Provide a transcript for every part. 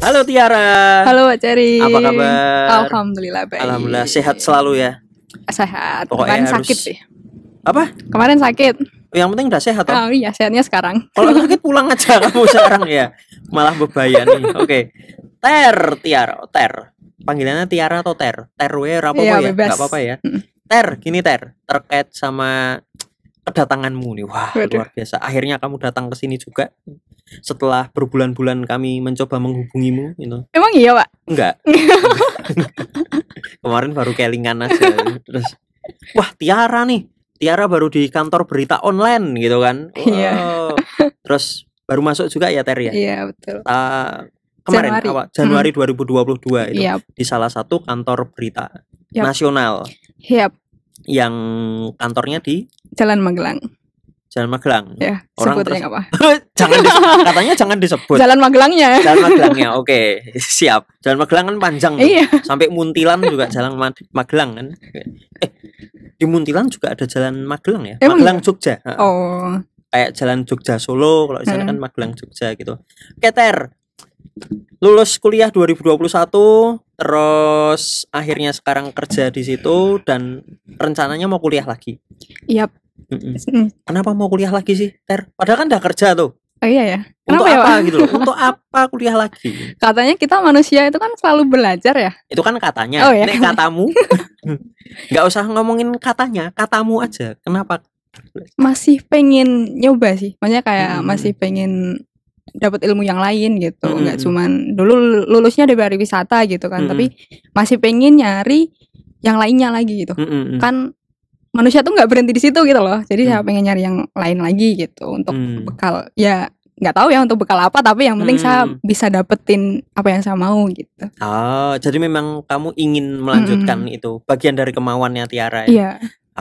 Halo Tiara. Halo Pak Ceri. Apa kabar? Alhamdulillah baik. Alhamdulillah sehat selalu ya. Sehat. Pokoknya Kemarin sakit sih. Apa? Kemarin sakit. Yang penting udah sehat toh. Oh iya, sehatnya sekarang. Kalau sakit pulang aja kamu sekarang ya. Malah berbahaya nih. Oke. Tiara, Ter. Panggilannya Tiara atau Ter? Ter we ora apa-apa ya? Bebas. Enggak apa-apa ya. Ter, gini Ter, terkait sama kedatanganmu nih. Wah, luar biasa. Akhirnya kamu datang ke sini juga. Setelah berbulan-bulan kami mencoba menghubungimu gitu. Emang iya, Pak? Enggak. Kemarin baru kelingan aja. Terus wah, Tiara nih. Tiara baru di kantor berita online gitu kan. Iya. Terus baru masuk juga ya Ter ya? Iya, betul. Kemarin Januari 2022 itu Yep. di salah satu kantor berita nasional. Yap. Yang kantornya di Jalan Magelang. Jalan Magelang. Ya, Orang sebutnya apa? Katanya jangan disebut. Jalan Magelangnya. Jalan Magelangnya. Oke, siap. Jalan Magelang kan panjang tuh. Iya. Sampai Muntilan juga Jalan Magelang kan. Di Muntilan juga ada Jalan Magelang ya. Emang Magelang Jogja. Oh. Kayak Jalan Jogja Solo, kalau di sana kan Magelang Jogja gitu. Keter. Lulus kuliah 2021, terus akhirnya sekarang kerja di situ dan rencananya mau kuliah lagi. Yap. Kenapa mau kuliah lagi sih, Ter? Padahal kan udah kerja tuh. Oh iya ya. Untuk Kenapa apa ya, gitu loh? Untuk apa kuliah lagi? Katanya kita manusia itu kan selalu belajar ya. Itu kan katanya. Oh, iya. Nek katamu, nggak usah ngomongin katanya, katamu aja. Kenapa? Masih pengen nyoba sih. Maksudnya kayak masih pengen dapat ilmu yang lain gitu. Nggak cuman dulu lulusnya dari pariwisata gitu kan, tapi masih pengen nyari yang lainnya lagi gitu. Kan manusia tuh nggak berhenti di situ gitu loh. Jadi saya pengen nyari yang lain lagi gitu untuk bekal. Ya nggak tahu ya untuk bekal apa, tapi yang penting saya bisa dapetin apa yang saya mau gitu. Oh, jadi memang kamu ingin melanjutkan itu bagian dari kemauannya Tiara ya? Iya.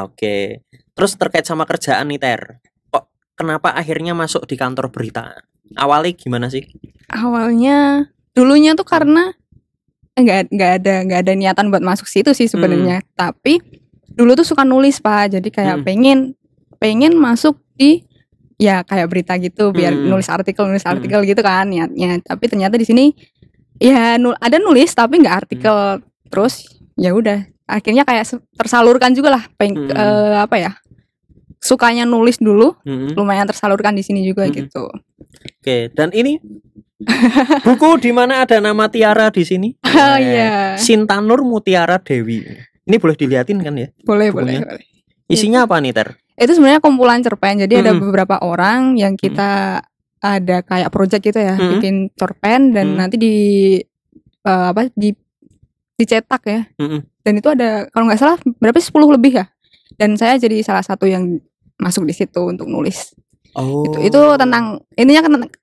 Oke. Terus terkait sama kerjaan nih Ter, kok kenapa akhirnya masuk di kantor berita? Awalnya gimana sih? Awalnya dulunya tuh karena nggak ada niatan buat masuk situ sih sebenarnya. Tapi dulu tuh suka nulis Pak, jadi kayak pengen masuk di ya kayak berita gitu, biar nulis artikel gitu kan niatnya. Tapi ternyata di sini ya ada nulis tapi nggak artikel. Terus ya udah akhirnya kayak tersalurkan juga lah. Apa ya? Sukanya nulis dulu, lumayan tersalurkan di sini juga gitu. Oke, dan ini buku di mana ada nama Tiara di sini. Oh iya. Sintanur Mutiara Dewi. Ini boleh dilihatin kan ya? Boleh. Isinya apa nih Ter? Itu sebenarnya kumpulan cerpen. Jadi ada beberapa orang yang kita ada kayak project gitu ya, bikin cerpen dan nanti dicetak ya. Dan itu ada kalau nggak salah berapa 10 lebih ya. Dan saya jadi salah satu yang masuk di situ untuk nulis. Oh. Itu tentang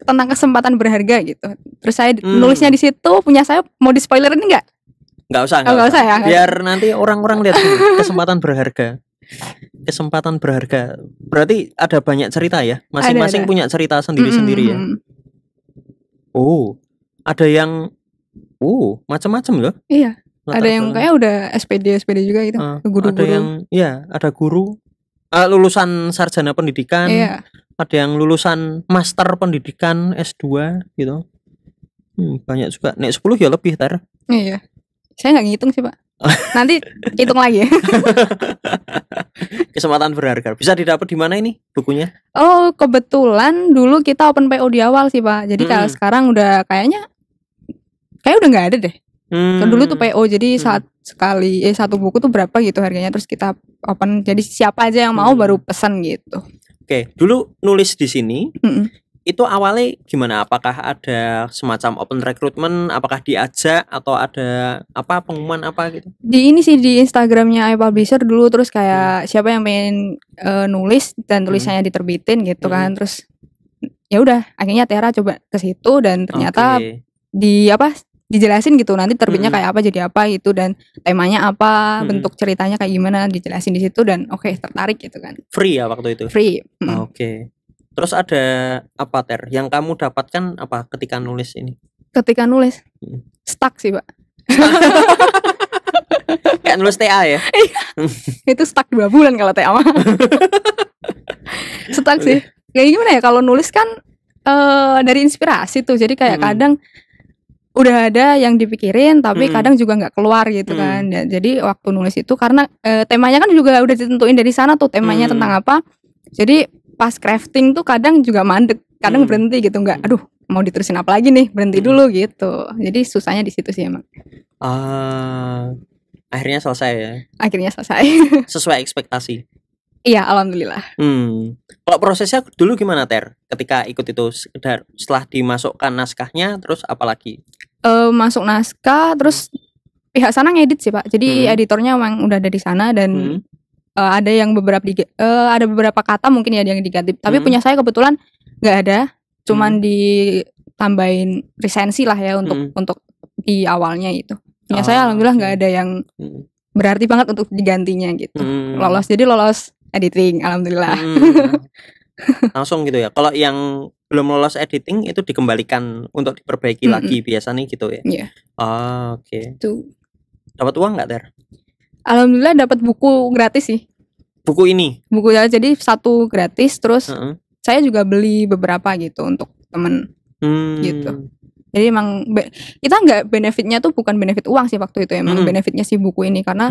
tentang kesempatan berharga gitu. Terus saya nulisnya di situ, punya saya mau di spoilerin enggak? Nggak usah ya. Biar nanti orang-orang lihat kesempatan berharga. Kesempatan berharga. Berarti ada banyak cerita ya. Masing-masing punya cerita sendiri-sendiri ya. Oh, ada yang macam-macam loh. Iya. Ada yang kayak udah SPD juga gitu. Guru-guru. Ada yang ada guru lulusan sarjana pendidikan. Iya. Ada yang lulusan master pendidikan S2 gitu. Banyak juga. Nek 10 ya lebih Ter. Iya. Saya nggak ngitung sih Pak. Nanti hitung lagi. Kesempatan berharga. Bisa didapat di mana ini bukunya? Oh, kebetulan dulu kita open PO di awal sih Pak. Jadi kalau sekarang udah kayak udah nggak ada deh. Kan dulu tuh PO, jadi satu buku tuh berapa gitu harganya, terus kita open, jadi siapa aja yang mau baru pesan gitu. Oke, dulu nulis di sini. Itu awalnya gimana? Apakah ada semacam open recruitment? Apakah diajak atau ada pengumuman apa gitu? Di ini sih di Instagramnya iPublisher dulu, terus kayak siapa yang pengen nulis dan tulisannya diterbitin gitu kan. Terus ya udah akhirnya Tiara coba ke situ dan ternyata dijelasin gitu nanti terbitnya kayak apa, jadi apa gitu, dan temanya apa, bentuk ceritanya kayak gimana, dijelasin di situ dan tertarik gitu kan. Free ya waktu itu? Free. Oke. Terus ada apa Ter yang kamu dapatkan apa ketika nulis ini? Ketika nulis stuck sih Pak. Kayak nulis TA ya? Itu stuck 2 bulan kalau TA mah. Stuck sih. Kayak gimana ya, kalau nulis kan dari inspirasi tuh, jadi kayak kadang udah ada yang dipikirin tapi kadang juga nggak keluar gitu kan. Jadi waktu nulis itu karena temanya kan juga udah ditentuin dari sana tuh temanya tentang apa. Jadi pas crafting tuh kadang juga mandek, kadang berhenti gitu, nggak aduh mau diterusin apa lagi nih, berhenti dulu gitu. Jadi susahnya di situ sih emang. Akhirnya selesai ya. Akhirnya selesai. Sesuai ekspektasi. Iya, alhamdulillah. Kalau prosesnya dulu gimana Ter? Ketika ikut itu setelah dimasukkan naskahnya, terus apa lagi? Masuk naskah, terus pihak sana ngedit sih Pak. Jadi editornya emang udah ada di sana dan ada yang ada beberapa kata mungkin ya yang diganti. Tapi punya saya kebetulan nggak ada, cuman ditambahin resensi lah ya untuk di awalnya itu. Punya saya alhamdulillah nggak ada yang berarti banget untuk digantinya gitu. Lolos editing, alhamdulillah. Langsung gitu ya. Kalau yang belum lolos editing itu dikembalikan untuk diperbaiki lagi biasanya gitu ya. Iya. Oke. Tuh. Dapat uang nggak Ter? Alhamdulillah dapat buku gratis sih. Buku ini? Buku ya, jadi satu gratis, terus saya juga beli beberapa gitu untuk temen gitu. Jadi emang kita nggak benefitnya tuh bukan benefit uang sih waktu itu, emang benefitnya si buku ini karena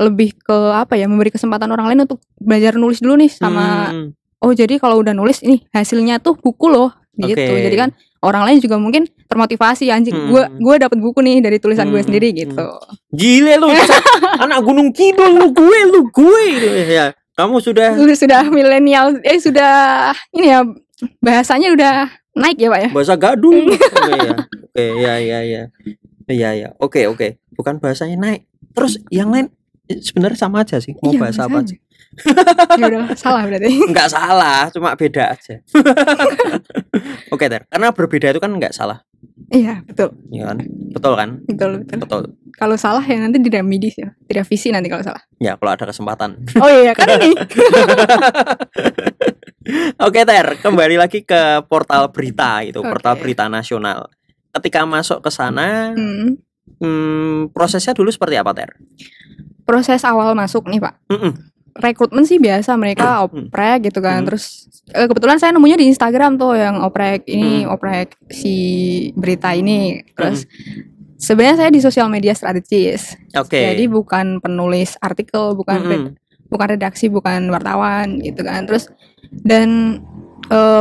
lebih ke apa ya, memberi kesempatan orang lain untuk belajar nulis dulu nih sama oh jadi kalau udah nulis ini hasilnya tuh buku loh gitu. Jadi kan orang lain juga mungkin termotivasi, anjing gue dapet buku nih dari tulisan gue sendiri gitu. Gile lu anak Gunung Kidul lu gue ya. Kamu sudah milenial sudah ini ya, bahasanya udah naik ya Pak ya. Bahasa gadul. Oke, ya. Oke. Bukan bahasanya naik. Terus yang lain sebenarnya sama aja sih. Mau bahasa apa aja. Ya udah salah berarti. Enggak salah, cuma beda aja. Oke, Ter. Karena berbeda itu kan enggak salah. Iya, betul. Iya kan? Betul kan? Betul. Kalau salah ya nanti direvisi ya. Direvisi nanti kalau salah. Ya, kalau ada kesempatan. Oh iya, kan ini. Oke Ter, kembali lagi ke portal berita gitu, portal berita nasional. Ketika masuk ke sana, prosesnya dulu seperti apa Ter? Proses awal masuk nih Pak. Rekrutmen sih biasa, mereka oprek gitu kan. Terus kebetulan saya nemunya di Instagram tuh yang oprek ini, oprek si berita ini. Terus sebenarnya saya di sosial media strategis. Jadi bukan penulis artikel, bukan redaksi, bukan wartawan gitu kan. Terus dan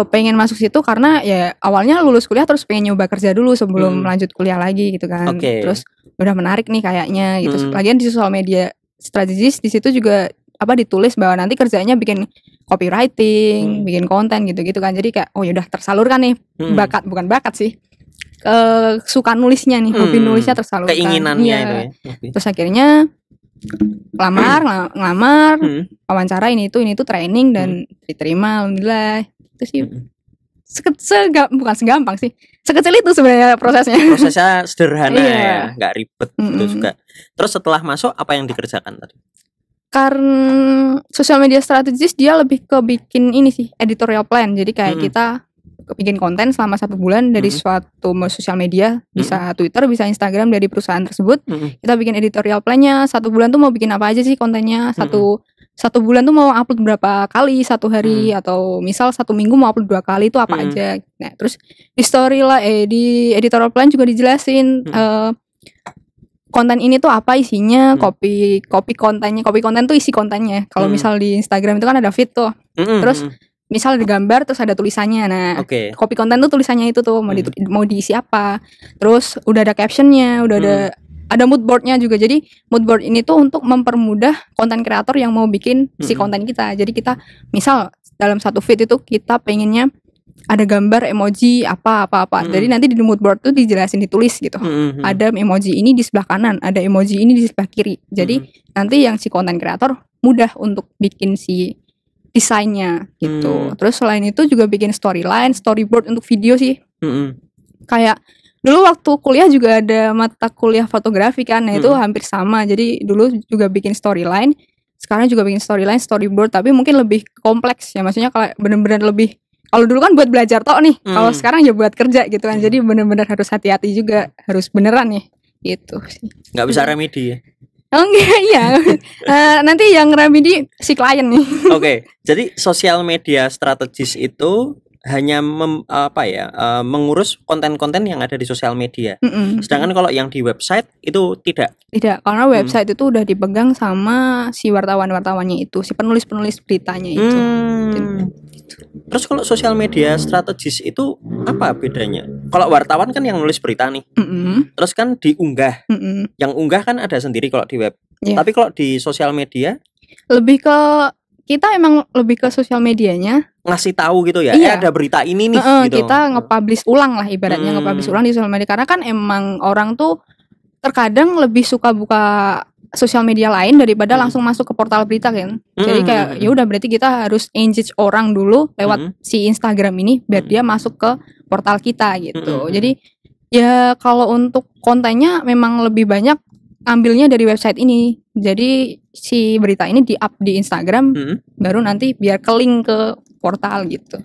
pengen masuk situ karena ya awalnya lulus kuliah terus pengen nyoba kerja dulu sebelum lanjut kuliah lagi gitu kan. Terus udah menarik nih kayaknya gitu. Lagian di sosial media strategis di situ juga ditulis bahwa nanti kerjanya bikin copywriting, bikin konten gitu-gitu kan. Jadi kayak oh ya udah tersalurkan nih bukan bakat sih. Suka nulisnya nih, hobi nulisnya tersalurkan. Keinginannya itu ya. Terus akhirnya ngelamar, wawancara ini itu training dan diterima alhamdulillah. Itu sih bukan segampang sih, sekecil itu sebenarnya prosesnya sederhana ya, nggak ribet gitu juga. Terus setelah masuk apa yang dikerjakan tadi? Karena sosial media strategis dia lebih ke bikin ini sih, editorial plan. Jadi kayak kita bikin konten selama 1 bulan dari suatu sosial media, bisa Twitter, bisa Instagram dari perusahaan tersebut. Kita bikin editorial plan-nya 1 bulan tuh mau bikin apa aja sih kontennya, satu bulan tuh mau upload berapa kali satu hari, atau misal 1 minggu mau upload 2 kali itu apa aja. Nah terus di story lah di editorial plan juga dijelasin konten ini tuh apa isinya, copy konten tuh isi kontennya. Kalau misal di Instagram itu kan ada feed tuh, terus misal ada gambar terus ada tulisannya. Nah, copy konten tuh tulisannya itu tuh mau diisi apa. Terus udah ada captionnya, udah ada mood boardnya juga. Jadi mood board ini tuh untuk mempermudah konten kreator yang mau bikin si konten kita. Jadi kita misal dalam satu feed itu kita pengennya ada gambar emoji apa. Jadi nanti di mood board tuh dijelasin, ditulis gitu. Ada emoji ini di sebelah kanan, ada emoji ini di sebelah kiri. Jadi nanti yang si konten kreator mudah untuk bikin si desainnya gitu. Terus selain itu juga bikin storyline, storyboard untuk video sih. Kayak dulu waktu kuliah juga ada mata kuliah fotografi kan, nah itu hampir sama. Jadi dulu juga bikin storyline, sekarang juga bikin storyline, storyboard, tapi mungkin lebih kompleks ya. Maksudnya kalau bener-bener lebih, kalau dulu kan buat belajar tok nih, kalau sekarang ya buat kerja gitu kan. Jadi bener-bener harus hati-hati juga, harus beneran nih gitu sih. Nggak bisa remedi ya? Oh enggak, iya. Nanti yang remedi si klien nih. Jadi sosial media strategis itu hanya mengurus konten-konten yang ada di sosial media. Sedangkan kalau yang di website itu tidak. Tidak, karena website itu udah dipegang sama si wartawan-wartawannya itu, si penulis-penulis beritanya itu. Terus kalau sosial media strategis itu apa bedanya? Kalau wartawan kan yang nulis berita nih, terus kan diunggah. Yang unggah kan ada sendiri kalau di web. Tapi kalau di sosial media kita emang lebih ke sosial medianya ngasih tahu gitu ya. Ada berita ini nih gitu. Kita nge-publish ulang lah ibaratnya, nge-publish ulang di sosial media, karena kan emang orang tuh terkadang lebih suka buka sosial media lain daripada langsung masuk ke portal berita kan. Jadi kayak ya udah berarti kita harus engage orang dulu lewat si Instagram ini biar dia masuk ke portal kita gitu. Jadi ya kalau untuk kontennya memang lebih banyak ambilnya dari website ini. Jadi si berita ini di-up di Instagram baru nanti biar ke link ke portal gitu.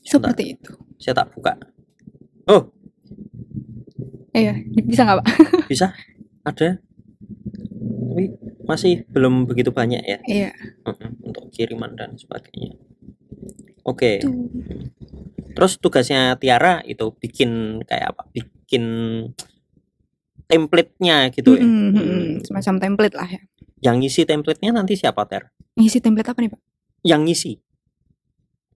Seperti itu. Saya tak buka. Oh. Iya, bisa nggak Pak? Bisa, ada. Tapi masih belum begitu banyak ya. Iya. Untuk kiriman dan sebagainya. Oke. Terus tugasnya Tiara itu bikin kayak apa? Bikin template-nya gitu ya. Semacam template lah ya. Yang ngisi template-nya nanti siapa, Ter? Ngisi template apa nih Pak? Yang ngisi.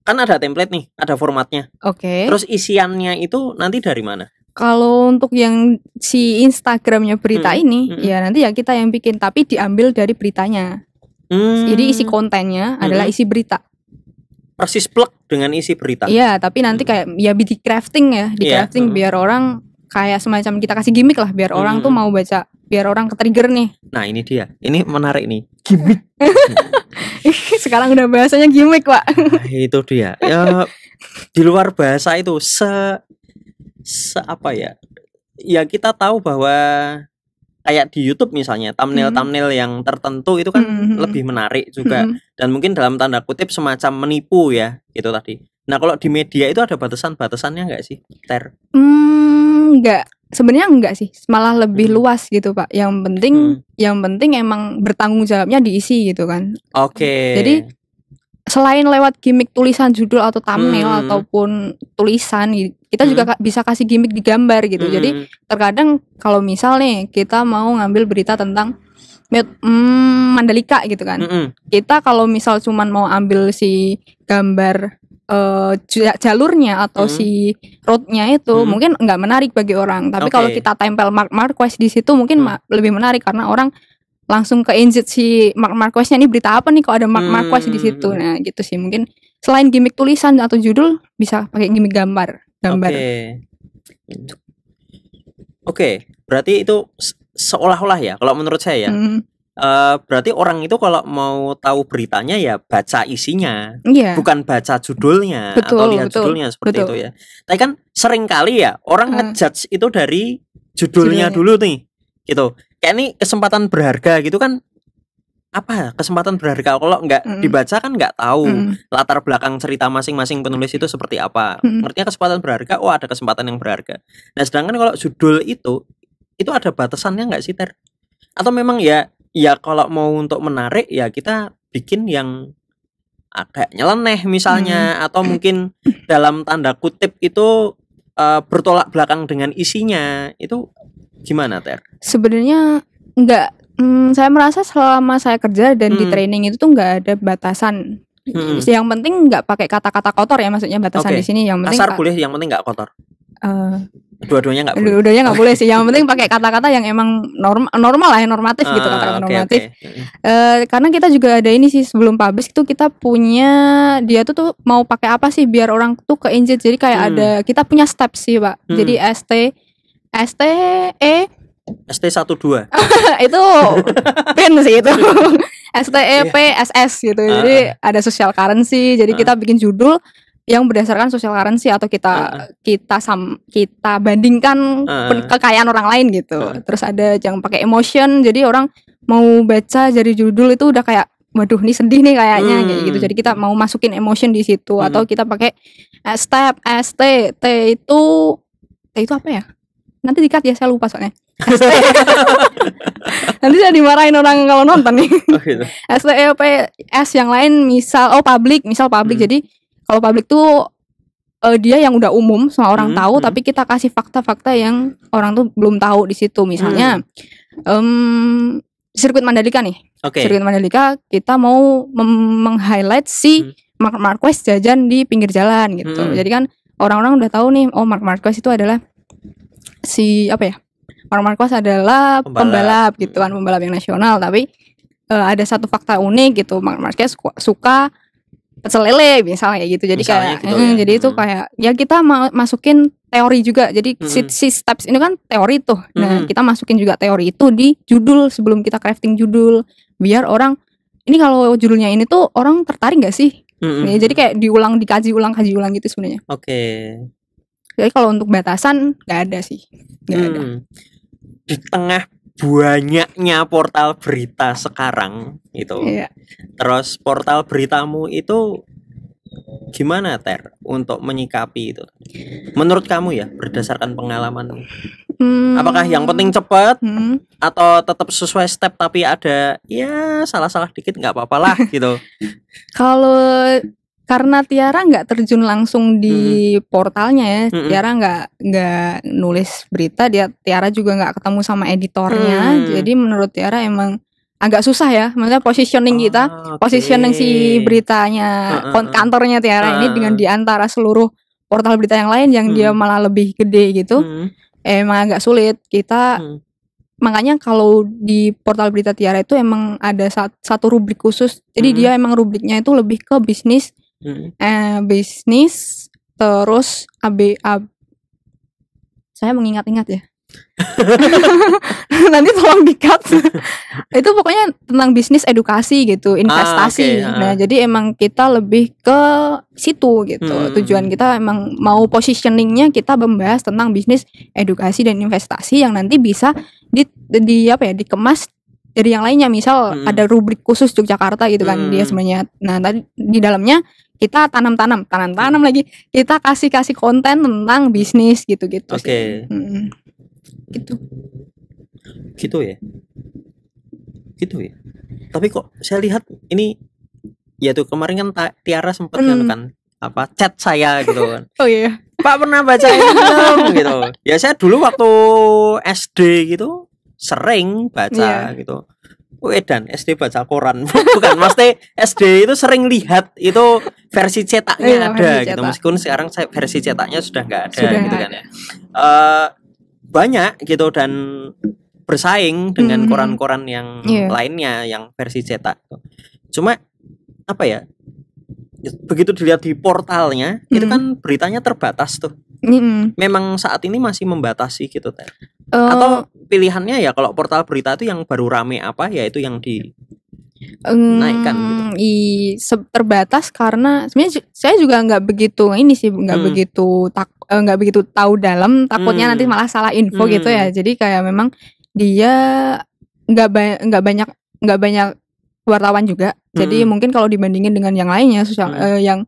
Kan ada template nih, ada formatnya. Oke. Terus isiannya itu nanti dari mana? Kalau untuk yang si Instagramnya berita ini, ya nanti ya kita yang bikin, tapi diambil dari beritanya. Jadi isi kontennya adalah isi berita. Persis plek dengan isi berita. Iya, tapi nanti kayak ya di crafting ya, crafting biar orang kayak semacam kita kasih gimmick lah, biar orang tuh mau baca, biar orang ke-trigger nih. Nah ini dia, ini menarik nih, gimmick. Sekarang udah bahasanya gimmick Pak. Nah, itu dia. Ya di luar bahasa itu apa ya? Ya kita tahu bahwa kayak di YouTube misalnya thumbnail yang tertentu itu kan lebih menarik juga dan mungkin dalam tanda kutip semacam menipu ya itu tadi. Nah kalau di media itu ada batasannya nggak sih, Ter? Enggak, sebenarnya enggak sih, malah lebih luas gitu Pak. Yang penting emang bertanggung jawabnya diisi gitu kan. Oke. Jadi selain lewat gimmick tulisan judul atau thumbnail ataupun tulisan, kita juga bisa kasih gimmick di gambar gitu. Jadi terkadang kalau misal nih kita mau ngambil berita tentang Mandalika gitu kan, kita kalau misal cuman mau ambil si gambar jalurnya atau si roadnya itu mungkin nggak menarik bagi orang. Tapi kalau kita tempel Marc Marquez di situ mungkin lebih menarik karena orang langsung ke engage si Marc Marquez-nya, ini berita apa nih kok ada Marc Marquez di situ. Nah gitu sih, mungkin selain gimmick tulisan atau judul bisa pakai gimmick gambar. Oke, berarti itu seolah-olah ya kalau menurut saya ya. Berarti orang itu kalau mau tahu beritanya ya baca isinya, bukan baca judulnya atau lihat judulnya seperti itu ya. Tapi kan sering kali ya orang ngejudge itu dari judulnya dulu nih, gitu. Kayak ini kesempatan berharga gitu kan, apa kesempatan berharga kalau nggak dibaca kan nggak tahu latar belakang cerita masing-masing penulis itu seperti apa. Artinya kesempatan berharga, ada kesempatan yang berharga. Nah sedangkan kalau judul itu ada batasannya nggak sih, Ter? Atau memang ya kalau mau untuk menarik ya kita bikin yang agak nyeleneh misalnya, atau mungkin dalam tanda kutip itu bertolak belakang dengan isinya, itu gimana, Ter? Sebenarnya enggak, saya merasa selama saya kerja dan di training itu tuh enggak ada batasan. Yang penting enggak pakai kata-kata kotor ya, maksudnya batasan di sini. Yang penting kasar boleh, yang penting enggak kotor. Dua-duanya nggak boleh. Dua-duanya nggak boleh sih. Yang penting pakai kata-kata yang emang normal lah, yang normatif gitu, kata-kata normatif. Karena kita juga ada ini sih, sebelum publish itu kita punya, dia tuh mau pakai apa sih biar orang tuh ke engage. Jadi kayak ada, kita punya step sih Pak. Jadi ST12 itu pin sih itu. STEPSS gitu. Jadi ada social currency. Jadi kita bikin judul yang berdasarkan social currency atau kita bandingkan kekayaan orang lain gitu. Terus ada yang pakai emotion, jadi orang mau baca dari judul itu udah kayak waduh ini sedih nih kayaknya kayak gitu. Jadi kita mau masukin emotion di situ. Atau kita pakai step ST, T itu apa ya? nanti di-cut ya, saya lupa soalnya. Nanti saya dimarahin orang kalau nonton nih. Oh gitu. STEPS yang lain misal public. Jadi kalau public tuh dia yang udah umum semua orang tahu, tapi kita kasih fakta-fakta yang orang tuh belum tahu di situ. Misalnya sirkuit Mandalika nih. Sirkuit Mandalika kita mau meng-highlight si Marc Marquez jajan di pinggir jalan gitu. Jadi kan orang-orang udah tahu nih, oh Marc Marquez itu adalah si Marc Marquez adalah pembalap gitu kan, pembalap yang nasional. Tapi ada satu fakta unik gitu, Marc Marquez suka pecel lele misalnya kayak gitu. Jadi misalnya kayak gitu, jadi itu kayak ya kita masukin teori juga. Jadi si steps ini kan teori tuh. Nah, kita masukin juga teori itu di judul sebelum kita crafting judul, biar orang ini kalau judulnya ini tuh orang tertarik gak sih? Ya, jadi kayak dikaji ulang gitu sebenarnya. Jadi kalau untuk batasan nggak ada sih, nggak ada. Di tengah banyaknya portal berita sekarang itu, terus portal beritamu itu gimana Ter untuk menyikapi itu? Menurut kamu ya, berdasarkan pengalaman, apakah yang penting cepat atau tetap sesuai step tapi ada ya salah-salah dikit nggak apa-apa lah gitu? Kalau karena Tiara nggak terjun langsung di portalnya ya, Tiara nggak nulis berita, Tiara juga nggak ketemu sama editornya, jadi menurut Tiara emang agak susah ya, maksudnya positioning positioning si beritanya, kantornya Tiara ini dengan diantara seluruh portal berita yang lain yang dia malah lebih gede gitu, emang agak sulit kita. Makanya kalau di portal berita Tiara itu emang ada satu rubrik khusus, jadi dia emang rubriknya itu lebih ke bisnis. Bisnis terus saya mengingat-ingat ya. Nanti tolong di-cut. Itu pokoknya tentang bisnis, edukasi gitu, investasi. Nah, jadi emang kita lebih ke situ gitu. Tujuan kita emang mau positioningnya kita membahas tentang bisnis, edukasi dan investasi yang nanti bisa dikemas dari yang lainnya. Misal ada rubrik khusus Yogyakarta gitu kan dia sebenarnya. Nah, tadi di dalamnya kita tanam lagi, kita kasih konten tentang bisnis gitu-gitu. Gitu ya. Tapi kok saya lihat ini ya tuh kemarin kan Tiara sempat kan chat saya gitu kan. Oh iya. Pak pernah baca ini belum gitu. Ya saya dulu waktu SD gitu sering baca gitu. Dan SD baca koran bukan, maksudnya SD itu sering lihat itu versi cetaknya ada gitu, meskipun sekarang versi cetaknya sudah nggak ada gitu kan ya. Banyak gitu dan bersaing dengan koran-koran yang lainnya yang versi cetak. Cuma begitu dilihat di portalnya itu kan beritanya terbatas tuh. Memang saat ini masih membatasi gitu Ter. Atau pilihannya ya kalau portal berita itu yang baru rame ya itu yang dinaikkan gitu. Terbatas karena sebenarnya saya juga nggak begitu nggak begitu tahu dalam, takutnya nanti malah salah info gitu ya. Jadi kayak memang dia nggak banyak wartawan juga. Jadi mungkin kalau dibandingin dengan yang lainnya yang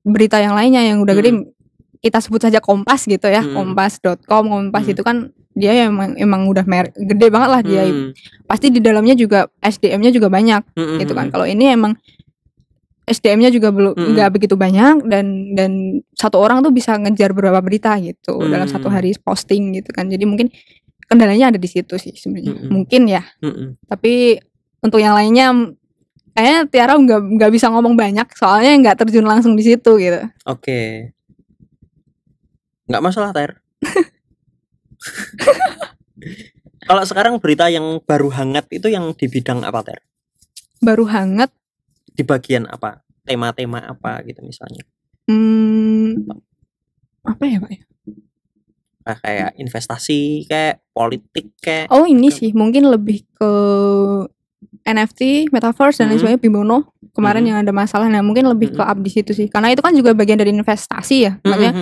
berita yang lainnya yang udah gede, kita sebut saja Kompas gitu ya, kompas.com, Kompas itu kan dia emang udah gede banget lah dia. Pasti di dalamnya juga SDM-nya juga banyak gitu kan. Kalau ini emang SDM-nya juga belum nggak begitu banyak dan satu orang tuh bisa ngejar beberapa berita gitu dalam satu hari posting gitu kan. Jadi mungkin kendalanya ada di situ sih sebenarnya. Mungkin ya. Tapi untuk yang lainnya kayaknya Tiara nggak bisa ngomong banyak soalnya nggak terjun langsung di situ gitu. Nggak masalah Ter. Kalau sekarang berita yang baru hangat itu yang di bidang apa Ter? Baru hangat di bagian apa? Tema-tema apa gitu misalnya? Apa ya Pak ya? Kayak investasi, kayak politik, kayak. Oh ini sih mungkin lebih ke NFT, metaverse dan lain sebagainya. Bimono kemarin yang ada masalah. Nah mungkin lebih ke up di situ sih. Karena itu kan juga bagian dari investasi ya. Maksudnya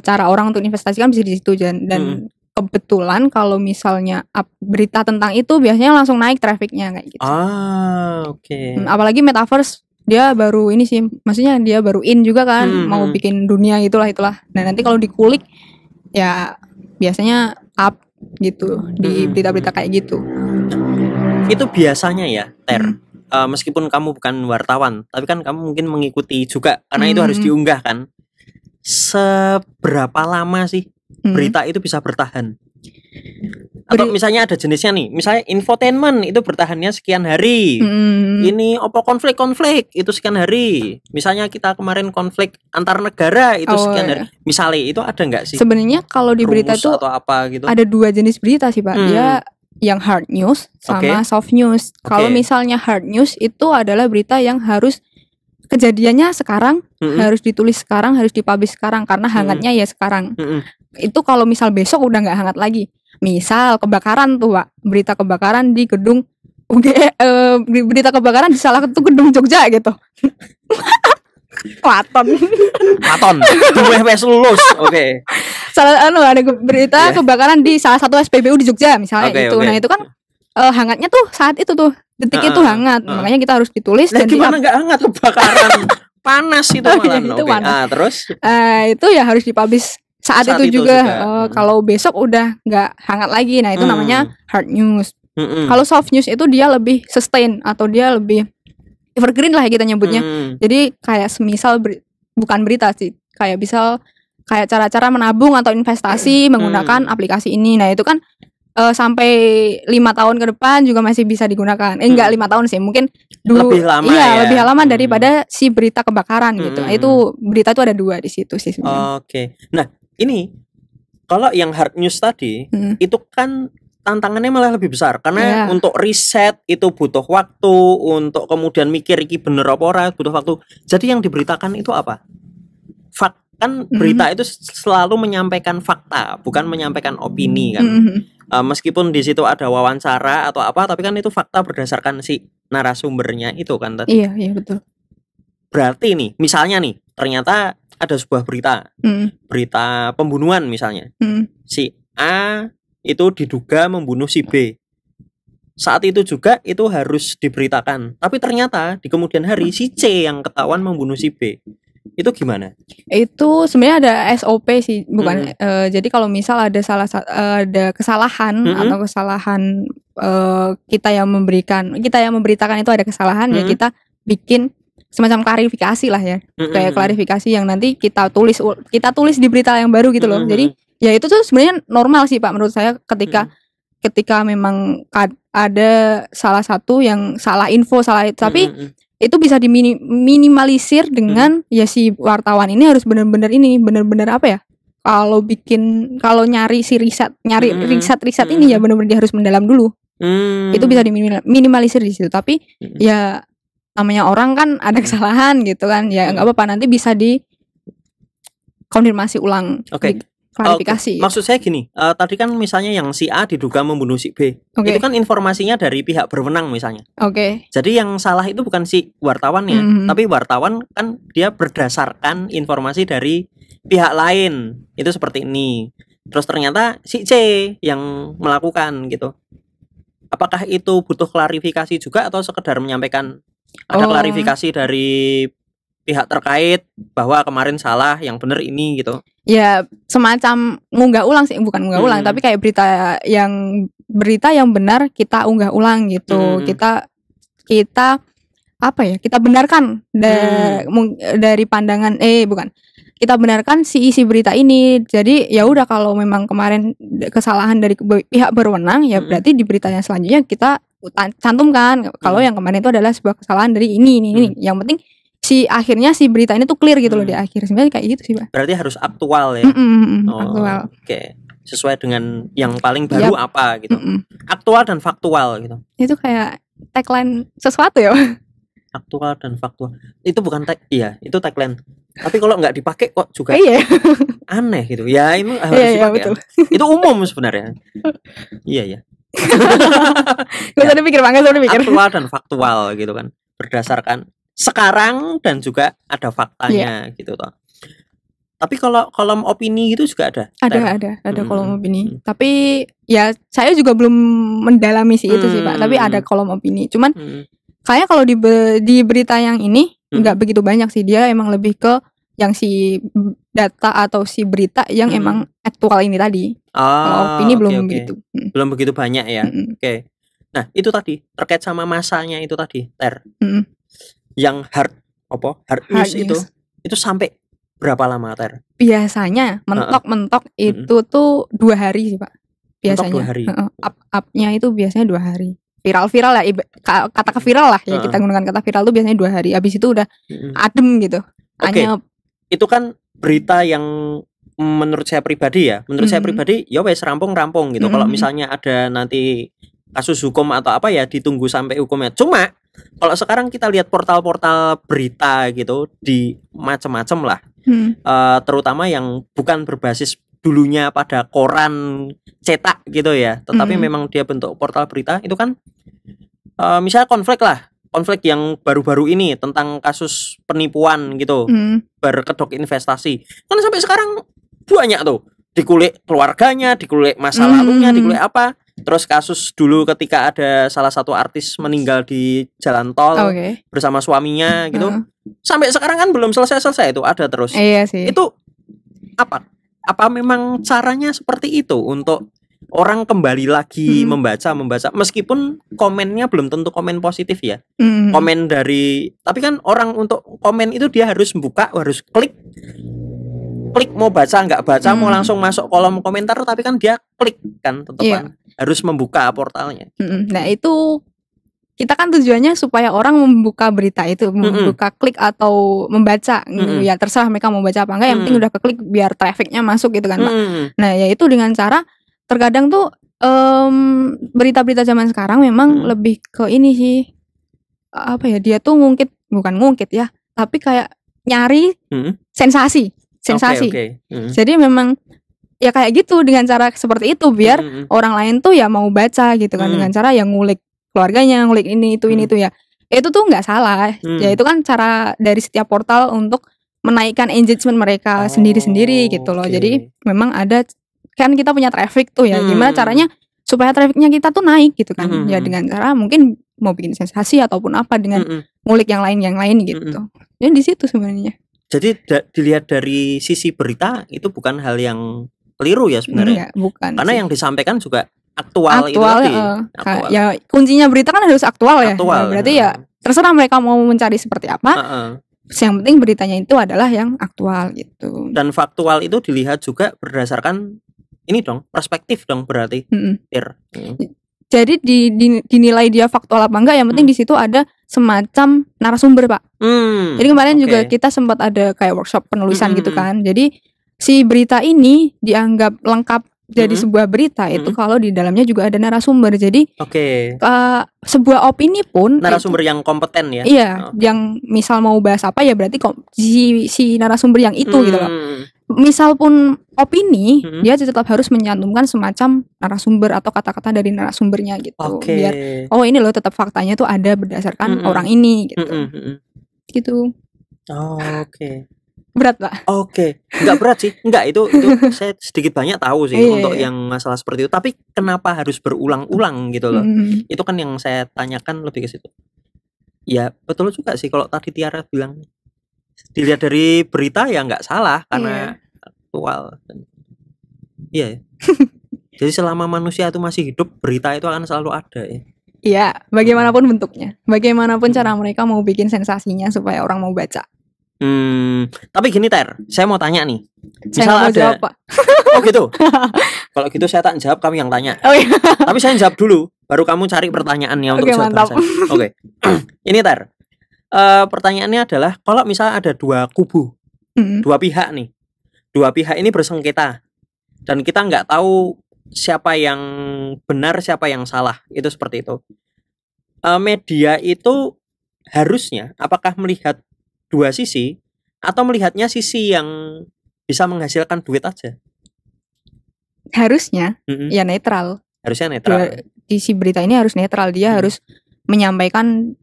cara orang untuk investasi kan bisa di situ dan kebetulan kalau misalnya berita tentang itu biasanya langsung naik trafficnya kayak gitu. Apalagi metaverse dia baru ini sih, maksudnya dia baru in juga kan, mau bikin dunia itulah. Nah nanti kalau dikulik ya biasanya up gitu di berita-berita kayak gitu. Itu biasanya ya, meskipun kamu bukan wartawan, tapi kan kamu mungkin mengikuti juga karena itu harus diunggah kan. Seberapa lama sih berita itu bisa bertahan? Atau misalnya ada jenisnya nih, misalnya infotainment itu bertahannya sekian hari. Ini konflik itu sekian hari. Misalnya kita kemarin konflik antar negara itu sekian hari. Misalnya itu ada nggak sih? Sebenarnya kalau di berita itu atau apa gitu? Ada 2 jenis berita sih Pak. Dia yang hard news sama soft news. Kalau misalnya hard news itu adalah berita yang harus kejadiannya sekarang, harus ditulis sekarang, harus dipublish sekarang karena hangatnya ya sekarang. Itu kalau misal besok udah nggak hangat lagi. Misal kebakaran tuh Pak, berita kebakaran di gedung berita kebakaran di salah satu gedung Jogja gitu. Waton. Gue lulus. Salah ada berita kebakaran di salah satu SPBU di Jogja misalnya itu. Nah, itu kan hangatnya tuh saat itu tuh detik itu hangat. Makanya kita harus ditulis. Dan gimana nggak hangat kebakaran? Panas itu malah. Itu panas. Terus itu ya harus dipublish saat itu juga. Kalau besok udah nggak hangat lagi. Nah, itu namanya hard news. Kalau soft news itu dia lebih sustain atau dia lebih evergreen lah ya kita nyebutnya. Jadi kayak semisal bukan berita sih, kayak misal kayak cara-cara menabung atau investasi menggunakan aplikasi ini. Nah, itu kan sampai 5 tahun ke depan juga masih bisa digunakan. Enggak 5 tahun sih, mungkin dulu lebih lama lebih lama daripada si berita kebakaran gitu. Nah, itu berita itu ada 2 di situ sih sebenarnya. Nah, ini kalau yang hard news tadi itu kan tantangannya malah lebih besar karena untuk riset itu butuh waktu, untuk kemudian mikir iki bener apa ora butuh waktu. Jadi yang diberitakan itu apa? Kan berita itu selalu menyampaikan fakta, bukan menyampaikan opini kan. Meskipun di situ ada wawancara atau apa, tapi kan itu fakta berdasarkan si narasumbernya itu kan tadi. Iya betul. Berarti nih, misalnya nih, ternyata ada sebuah berita, berita pembunuhan misalnya. Si A itu diduga membunuh si B. Saat itu juga itu harus diberitakan. Tapi ternyata di kemudian hari si C yang ketahuan membunuh si B. Itu gimana? Itu sebenarnya ada SOP sih, bukan. Jadi kalau misal ada ada kesalahan atau kesalahan kita yang memberitakan itu ada kesalahan ya kita bikin semacam klarifikasi lah ya. Kayak klarifikasi yang nanti kita tulis di berita yang baru gitu loh. Jadi ya itu tuh sebenarnya normal sih Pak menurut saya ketika memang ada salah satu yang salah info tapi itu bisa diminimalisir dengan ya si wartawan ini harus benar-benar apa ya, kalau nyari riset ini ya benar-benar dia harus mendalam dulu. Itu bisa diminimalisir di situ. Tapi ya namanya orang kan ada kesalahan gitu kan, ya nggak apa-apa, nanti bisa dikonfirmasi ulang. Klarifikasi. Maksud saya gini, tadi kan misalnya yang si A diduga membunuh si B, itu kan informasinya dari pihak berwenang misalnya. Jadi yang salah itu bukan si wartawannya, tapi wartawan kan dia berdasarkan informasi dari pihak lain. Itu seperti ini. Terus ternyata si C yang melakukan gitu. Apakah itu butuh klarifikasi juga atau sekedar menyampaikan ada klarifikasi dari pihak terkait bahwa kemarin salah, yang benar ini gitu? Ya semacam ngunggah ulang sih, bukan ngunggah ulang, tapi kayak berita yang benar kita unggah ulang gitu. Kita apa ya? Kita benarkan dari pandangan kita benarkan si isi berita ini. Jadi ya udah, kalau memang kemarin kesalahan dari pihak berwenang ya berarti di berita yang selanjutnya kita cantumkan kalau yang kemarin itu adalah sebuah kesalahan dari ini. Yang penting akhirnya si berita ini tuh clear gitu loh di akhir. Sebenarnya kayak gitu sih Pak. Berarti harus aktual ya. Aktual. Sesuai dengan yang paling baru apa gitu. Aktual dan faktual gitu. Itu kayak tagline sesuatu ya. Aktual dan faktual. Itu bukan itu tagline. Tapi kalau nggak dipakai kok juga aneh gitu. Ya emang harus dipakai. Betul. Itu umum sebenarnya. Iya. Gak usah dipikir banget, Aktual dan faktual gitu kan. Berdasarkan sekarang dan juga ada faktanya gitu toh. Tapi kalau kolom opini itu juga ada. Ada kolom opini. Tapi ya saya juga belum mendalami sih itu sih Pak. Tapi ada kolom opini. Cuman kayaknya kalau di berita yang ini nggak begitu banyak sih. Dia emang lebih ke yang si data atau si berita yang emang aktual ini tadi. Kalau opini belum begitu. Belum begitu banyak ya. Oke. Nah, itu tadi terkait sama masanya itu tadi, Ter. Yang hard news itu sampai berapa lama, Ter? Biasanya mentok-mentok itu tuh 2 hari sih, Pak. Biasanya. 2 hari. Up-nya itu biasanya 2 hari. Viral-viral lah, kata viral lah ya, kita gunakan kata viral tuh biasanya 2 hari. Habis itu udah adem gitu. Itu kan berita yang menurut saya pribadi ya. Menurut saya pribadi ya wes rampung gitu. Kalau misalnya ada nanti kasus hukum atau apa ya ditunggu sampai hukumnya. Cuma kalau sekarang kita lihat portal-portal berita gitu di macam-macam lah. Terutama yang bukan berbasis dulunya pada koran cetak gitu ya, tetapi memang dia bentuk portal berita itu kan misalnya konflik yang baru-baru ini tentang kasus penipuan gitu, berkedok investasi kan sampai sekarang banyak tuh, dikulik keluarganya, dikulik masa lalunya, dikulik apa, terus kasus dulu ketika ada salah satu artis meninggal di jalan tol bersama suaminya gitu, sampai sekarang kan belum selesai itu ada terus. Iya sih. Itu apa memang caranya seperti itu untuk orang kembali lagi membaca meskipun komennya belum tentu komen positif ya, komen dari, tapi kan orang untuk komen itu dia harus buka, harus klik mau baca nggak baca, mau langsung masuk kolom komentar, tapi kan dia klik kan tetap kan harus membuka portalnya. Nah itu kita kan tujuannya supaya orang membuka berita itu, membuka klik atau membaca, ya terserah mereka mau baca apa enggak, yang penting udah keklik biar trafficnya masuk gitu kan, Pak. Nah ya itu dengan cara terkadang tuh berita-berita zaman sekarang memang lebih ke ini sih, apa ya, dia tuh bukan ngungkit ya, tapi kayak nyari sensasi. Jadi memang ya kayak gitu, dengan cara seperti itu biar orang lain tuh ya mau baca gitu kan, dengan cara yang ngulik keluarganya, ngulik ini itu ya. Itu tuh nggak salah. Ya itu kan cara dari setiap portal untuk menaikkan engagement mereka sendiri-sendiri gitu loh. Jadi memang ada, kan kita punya traffic tuh ya. Gimana caranya supaya trafficnya kita tuh naik gitu kan. Ya dengan cara mungkin mau bikin sensasi ataupun apa, dengan ngulik yang lain gitu. Jadi di situ sebenarnya. Jadi dilihat dari sisi berita itu bukan hal yang keliru ya sebenarnya. Bukan. Karena yang disampaikan juga aktual itu tadi. Aktual. Ya kuncinya berita kan harus aktual ya. Berarti ya terserah mereka mau mencari seperti apa. Yang penting beritanya itu adalah yang aktual gitu. Dan faktual itu dilihat juga berdasarkan ini dong, perspektif dong berarti. Jadi dinilai dia faktual apa enggak, yang penting di situ ada semacam narasumber, Pak. Jadi kemarin juga kita sempat ada kayak workshop penulisan gitu kan. Jadi si berita ini dianggap lengkap jadi sebuah berita itu kalau di dalamnya juga ada narasumber. Jadi sebuah opini pun narasumber yang kompeten ya. Iya, yang misal mau bahas apa ya berarti si narasumber yang itu gitu loh. Misal pun opini, dia tetap harus menyantumkan semacam narasumber atau kata-kata dari narasumbernya gitu. Biar ini loh tetap faktanya tuh ada berdasarkan orang ini gitu. Gitu. Berat, Pak. Enggak berat sih. Enggak, itu saya sedikit banyak tahu sih untuk yang masalah seperti itu. Tapi kenapa harus berulang-ulang gitu loh? Itu kan yang saya tanyakan lebih ke situ. Ya, betul juga sih kalau tadi Tiara bilang dilihat dari berita ya enggak salah karena aktual. Iya. Jadi selama manusia itu masih hidup, berita itu akan selalu ada ya. Iya, bagaimanapun bentuknya. Bagaimanapun cara mereka mau bikin sensasinya supaya orang mau baca. Tapi gini Ter, saya mau tanya nih. Misal ada jawab, Pak. Oh gitu. Kalau gitu saya tak jawab, kamu yang tanya. Tapi saya jawab dulu, baru kamu cari pertanyaannya untuk jawab saya. Ini Ter, pertanyaannya adalah kalau misal ada dua kubu, dua pihak nih, dua pihak ini bersengketa dan kita nggak tahu siapa yang benar siapa yang salah, itu seperti itu. Media itu harusnya apakah melihat dua sisi atau melihatnya sisi yang bisa menghasilkan duit aja? Harusnya ya netral. Harusnya netral. Isi berita ini harus netral, dia harus menyampaikan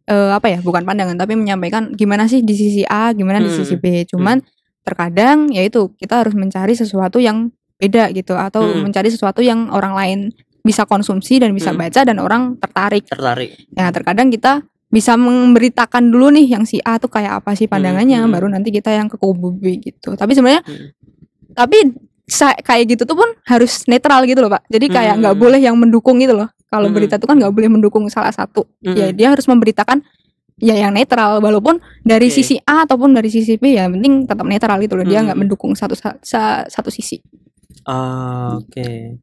bukan pandangan tapi menyampaikan gimana sih di sisi A, gimana di sisi B. Cuman terkadang ya itu kita harus mencari sesuatu yang beda gitu, atau mencari sesuatu yang orang lain bisa konsumsi dan bisa baca dan orang tertarik. Ya terkadang kita bisa memberitakan dulu nih yang si A tuh kayak apa sih pandangannya, baru nanti kita yang ke kubu B gitu. Tapi sebenarnya tapi kayak gitu tuh pun harus netral gitu loh Pak. Jadi kayak nggak boleh yang mendukung gitu loh. Kalau berita tuh kan nggak boleh mendukung salah satu. Ya dia harus memberitakan ya yang netral, walaupun dari sisi A ataupun dari sisi B ya penting tetap netral gitu loh. Dia nggak mendukung satu sisi. Oke.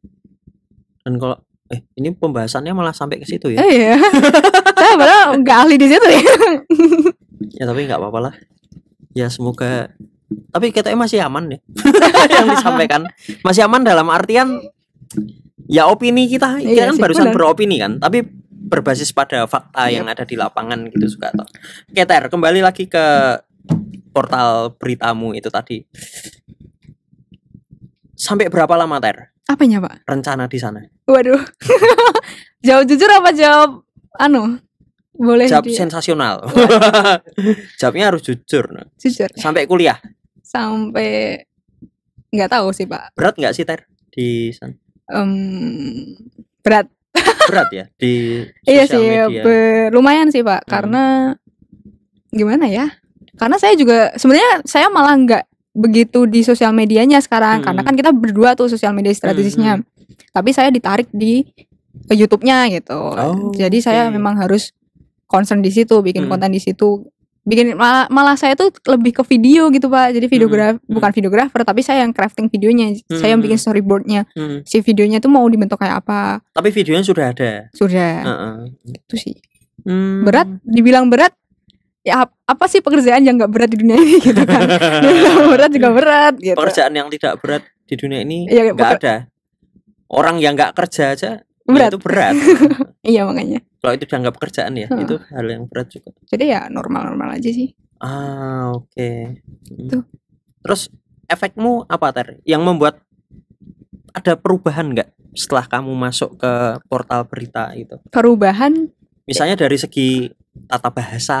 Dan kalau ini pembahasannya malah sampai ke situ ya. Iya. Saya padahal nggak ahli di situ ya. Ya tapi nggak apa-apa lah. Ya semoga. Tapi katanya masih aman ya. Yang disampaikan masih aman dalam artian ya opini kita kan sih, barusan beropini kan. Tapi berbasis pada fakta yang ada di lapangan gitu juga toh. Oke Ter, kembali lagi ke portal beritamu itu tadi. Sampai berapa lama Ter? Apanya Pak? Rencana di sana. Waduh. Jawab jujur apa jawab boleh jawab sensasional. Jawabnya harus jujur. Jujur. Sampai kuliah. Sampai nggak tahu sih Pak. Berat nggak sih Ter di sana? Berat. Berat ya di iya sih media. Lumayan sih Pak. Karena gimana ya? Karena saya juga sebenarnya saya malah nggak begitu di sosial medianya sekarang, karena kan kita berdua tuh sosial media strategisnya. Tapi saya ditarik di YouTube-nya gitu. Jadi saya memang harus concern di situ, bikin konten di situ. Malah saya tuh lebih ke video gitu Pak. Jadi bukan videografer, tapi saya yang crafting videonya. Saya yang bikin storyboardnya. Si videonya tuh mau dibentuk kayak apa. Tapi videonya sudah ada. Sudah. Itu sih. Berat, dibilang berat. Ya apa sih pekerjaan yang nggak berat di dunia ini gitu kan. Berat juga berat gitu. Pekerjaan yang tidak berat di dunia ini nggak ada. Orang yang nggak kerja aja berat. Ya itu berat. Iya makanya. Kalau itu dianggap pekerjaan ya itu hal yang berat juga. Jadi ya normal-normal aja sih. Oke. Terus efekmu apa Ter? Yang membuat ada perubahan nggak setelah kamu masuk ke portal berita itu? Perubahan? Misalnya dari segi tata bahasa,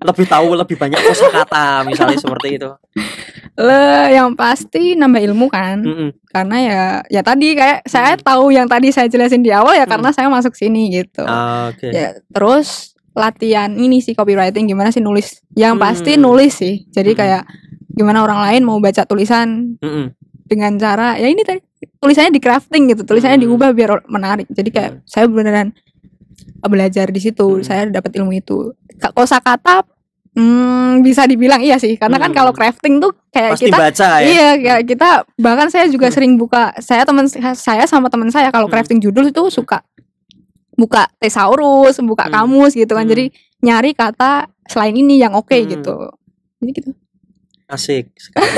lebih tahu lebih banyak kosakata misalnya seperti itu. Yang pasti nambah ilmu kan. Karena ya tadi kayak saya tahu yang tadi saya jelasin di awal ya karena saya masuk sini gitu. Ya terus latihan ini sih copywriting, gimana sih nulis. Yang pasti nulis sih. Jadi kayak gimana orang lain mau baca tulisan dengan cara ya ini tadi tulisannya di crafting gitu, tulisannya diubah biar menarik. Jadi kayak saya beneran belajar di situ, saya dapat ilmu itu. Kosakata bisa dibilang iya sih, karena kan kalau crafting tuh kayak pasti kita baca ya. Iya, kayak kita bahkan saya juga sering buka, saya sama teman saya kalau crafting judul itu suka buka thesaurus, buka kamus gitu kan. Jadi nyari kata selain ini yang oke gitu. Jadi gitu. Asik sekali.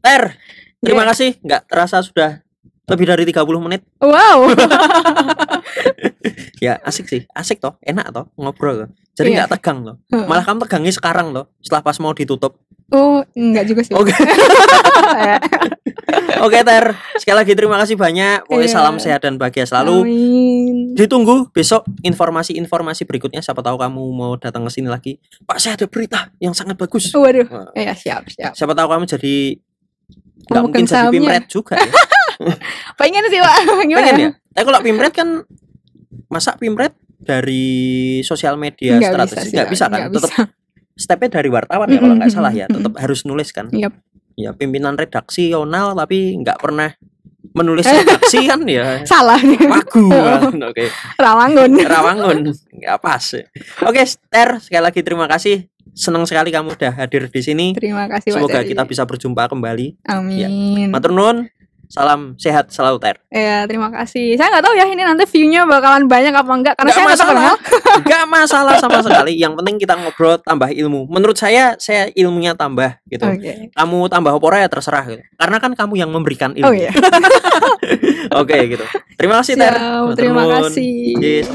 Ter, terima kasih. Nggak terasa sudah lebih dari 30 menit. Wow. Ya asik sih, asik toh, enak toh ngobrol toh. Jadi nggak tegang loh. Malah kamu tegangnya sekarang loh, setelah pas mau ditutup. Enggak juga sih. Oke Ter, sekali lagi terima kasih banyak. Pokoknya salam sehat dan bahagia selalu. Amin. Ditunggu besok informasi-informasi berikutnya. Siapa tahu kamu mau datang ke sini lagi. Pak, saya ada berita yang sangat bagus. Waduh. Ya siap. Siapa tahu kamu jadi nggak mungkin jadi pimret juga ya. Pengen sih Pak. Pengen ya. Tapi kalau pimret kan masa pimret dari sosial media strategis nggak bisa kan? Tetap stepnya dari wartawan ya kalau nggak salah ya. Tetap harus nulis kan. Ya pimpinan redaksional tapi nggak pernah menulis redaksi kan ya. Salah. Ragu. Oke. Rawangun. Nggak pas. Oke, Ter, sekali lagi terima kasih. Senang sekali kamu udah hadir di sini. Terima kasih. Semoga kita bisa berjumpa kembali. Amin. Ya. Matur nuwun. Salam sehat selalu Ter. Ya terima kasih. Saya nggak tahu ya ini nanti view-nya bakalan banyak apa enggak karena saya nggak kenal. Gak masalah sama sekali. Yang penting kita ngobrol tambah ilmu. Menurut saya ilmunya tambah gitu. Kamu tambah opora ya terserah gitu. Karena kan kamu yang memberikan ilmu. Iya. Oke gitu. Terima kasih Ter. Terima kasih. Yes.